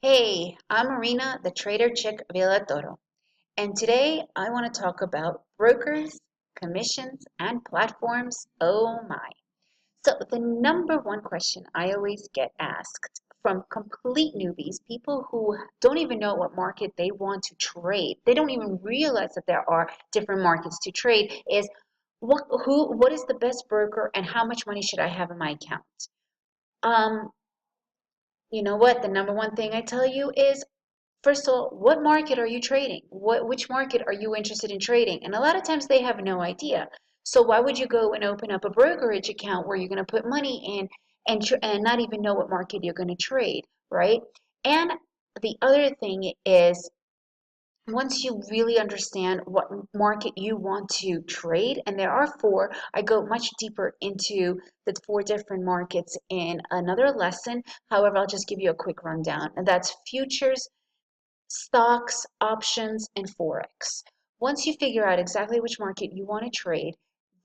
Hey, I'm Marina, the Trader Chick Villa Toro, and today I want to talk about brokers, commissions, and platforms. Oh my. So, the number one question I always get asked from complete newbies, people who don't even know what market they want to trade, they don't even realize that there are different markets to trade, is what is the best broker and how much money should I have in my account? Um, you know what? The number one thing I tell you is first of all, what market are you trading? Which market are you interested in trading? And a lot of times they have no idea. So why would you go and open up a brokerage account where you're going to put money in and not even know what market you're going to trade, right? And the other thing is once you really understand what market you want to trade, and there are four, I go much deeper into the four different markets in another lesson. However, I'll just give you a quick rundown, and that's futures, stocks, options, and Forex. Once you figure out exactly which market you want to trade,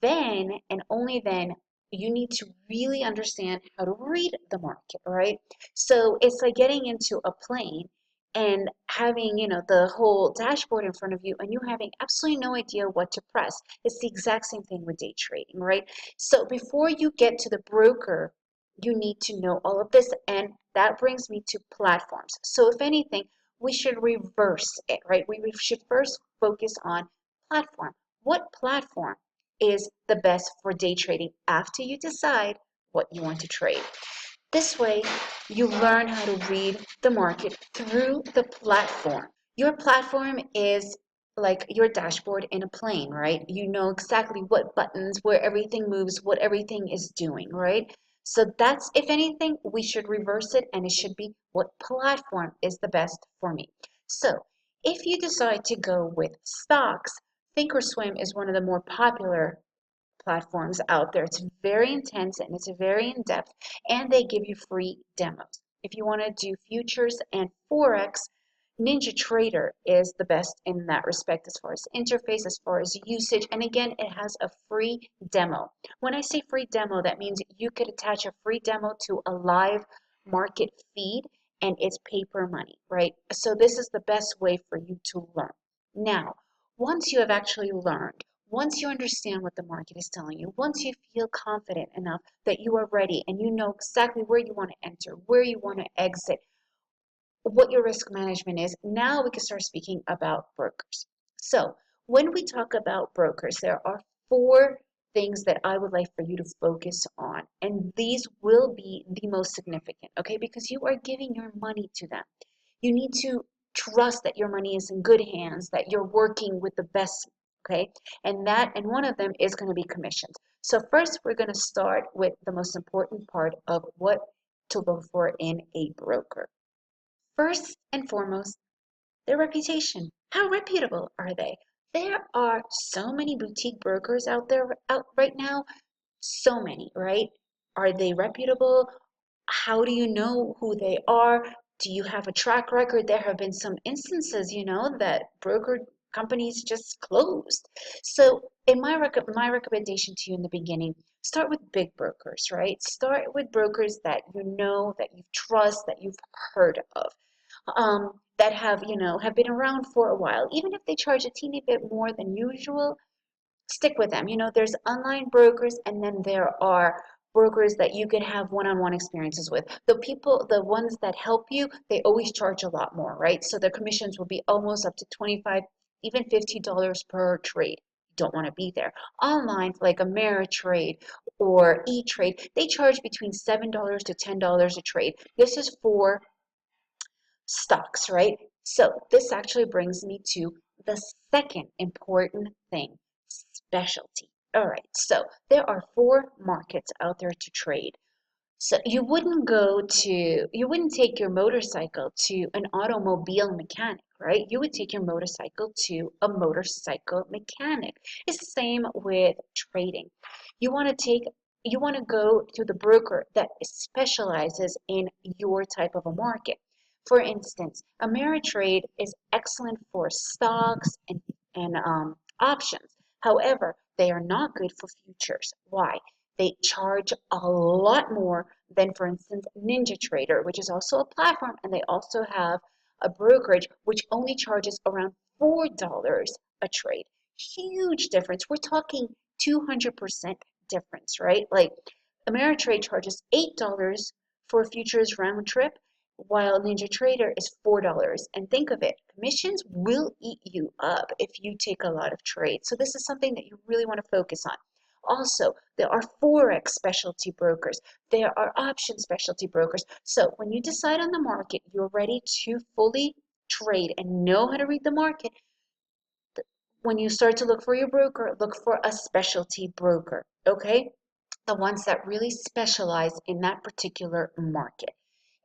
then and only then you need to really understand how to read the market, right? So it's like getting into a plane and having, the whole dashboard in front of you and you having absolutely no idea what to press. It's the exact same thing with day trading, right? So before you get to the broker, you need to know all of this. And that brings me to platforms. So if anything, we should reverse it, right? We should first focus on platform. What platform is the best for day trading after you decide what you want to trade? This way, you learn how to read the market through the platform. Your platform is like your dashboard in a plane, right? You know exactly what buttons, where everything moves, what everything is doing, right? So that's, if anything, we should reverse it and it should be what platform is the best for me. So if you decide to go with stocks, Thinkorswim is one of the more popular platforms out there. It's very intense and it's very in depth, and they give you free demos. If you want to do futures and Forex, NinjaTrader is the best in that respect as far as interface, as far as usage, and again, it has a free demo. When I say free demo, that means you could attach a free demo to a live market feed and it's paper money, right? So this is the best way for you to learn. Now, once you have actually learned, once you understand what the market is telling you, once you feel confident enough that you are ready and you know exactly where you want to enter, where you want to exit, what your risk management is, now we can start speaking about brokers. So, when we talk about brokers, there are four things that I would like for you to focus on, and these will be the most significant, okay? Because you are giving your money to them. You need to trust that your money is in good hands, that you're working with the best, okay? And one of them is going to be commissions. So first we're going to start with the most important part of what to look for in a broker. First and foremost, their reputation. How reputable are they? There are so many boutique brokers out there out right now, so many, right? Are they reputable? How do you know who they are? Do you have a track record? There have been some instances, that broker companies just closed. So, in my recommendation to you in the beginning, start with big brokers, right? Start with brokers that you know, that you trust, that you've heard of, that have been around for a while. Even if they charge a teeny bit more than usual, stick with them. There's online brokers and then there are brokers that you can have one-on-one experiences with. The ones that help you, they always charge a lot more, right? So their commissions will be almost up to 25, even $50 per trade. You don't want to be there. Online, like Ameritrade or E-Trade, they charge between $7 to $10 a trade. This is for stocks, right? So this actually brings me to the second important thing, specialty. All right, so there are four markets out there to trade. So you wouldn't take your motorcycle to an automobile mechanic, right? You would take your motorcycle to a motorcycle mechanic. It's the same with trading. You want to take, you want to go to the broker that specializes in your type of a market. For instance, Ameritrade is excellent for stocks and options. However, they are not good for futures. Why? They charge a lot more than, for instance, NinjaTrader, which is also a platform, and they also have a brokerage which only charges around $4 a trade. Huge difference. We're talking 200% difference, right? Like Ameritrade charges $8 for a futures round trip, while NinjaTrader is $4. And think of it, commissions will eat you up if you take a lot of trades. So this is something that you really want to focus on. Also, there are Forex specialty brokers. There are option specialty brokers. So when you decide on the market, you're ready to fully trade and know how to read the market. When you start to look for your broker, look for a specialty broker, okay? The ones that really specialize in that particular market.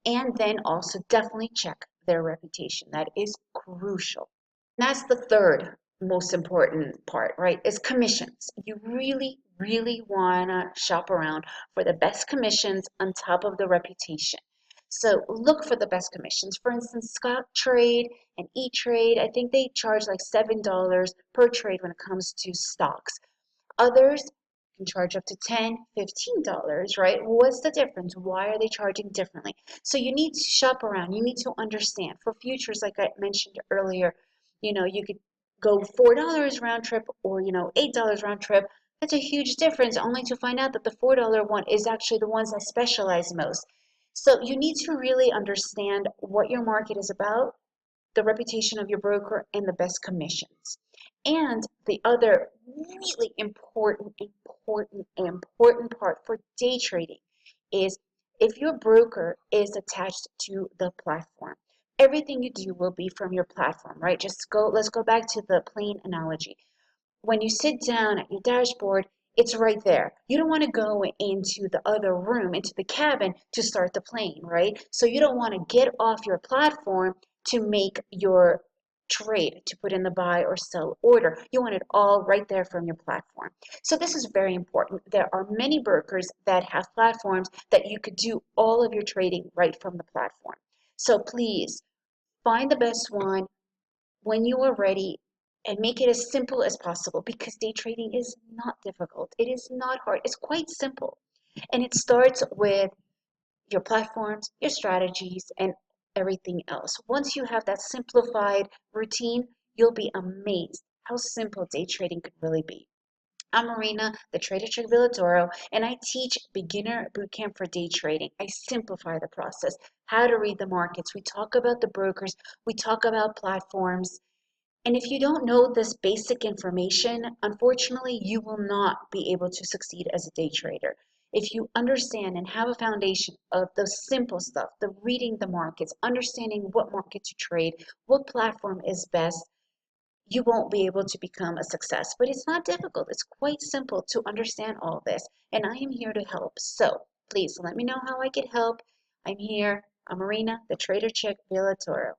And then also definitely check their reputation. That is crucial. That's the third most important part, right? Is commissions. You really, really want to shop around for the best commissions on top of the reputation. So look for the best commissions. For instance, Scottrade and E-Trade, I think they charge like $7 per trade when it comes to stocks. Others can charge up to $10, $15, right? What's the difference? Why are they charging differently? So you need to shop around. You need to understand. For futures, like I mentioned earlier, you could go $4 round trip or, $8 round trip. That's a huge difference, only to find out that the $4 one is actually the ones that specialize most. So you need to really understand what your market is about, the reputation of your broker, and the best commissions. And the other really important part for day trading is if your broker is attached to the platform. Everything you do will be from your platform, right? Let's go back to the plane analogy. When you sit down at your dashboard, it's right there. You don't want to go into the other room, into the cabin to start the plane, right? So you don't want to get off your platform to make your trade, to put in the buy or sell order. You want it all right there from your platform. So this is very important. There are many brokers that have platforms that you could do all of your trading right from the platform. So please find the best one when you are ready and make it as simple as possible, because day trading is not difficult. It is not hard. It's quite simple. And it starts with your platforms, your strategies, and everything else. Once you have that simplified routine, you'll be amazed how simple day trading could really be. I'm Marina, the Trader Chick Villatoro, and I teach beginner bootcamp for day trading. I simplify the process, how to read the markets. We talk about the brokers, we talk about platforms, and if you don't know this basic information, unfortunately, you will not be able to succeed as a day trader. If you understand and have a foundation of the simple stuff, the reading the markets, understanding what market to trade, what platform is best, you won't be able to become a success. But it's not difficult. It's quite simple to understand all this. And I am here to help. So please let me know how I can help. I'm here. I'm Marina, the Trader Chick Villatoro.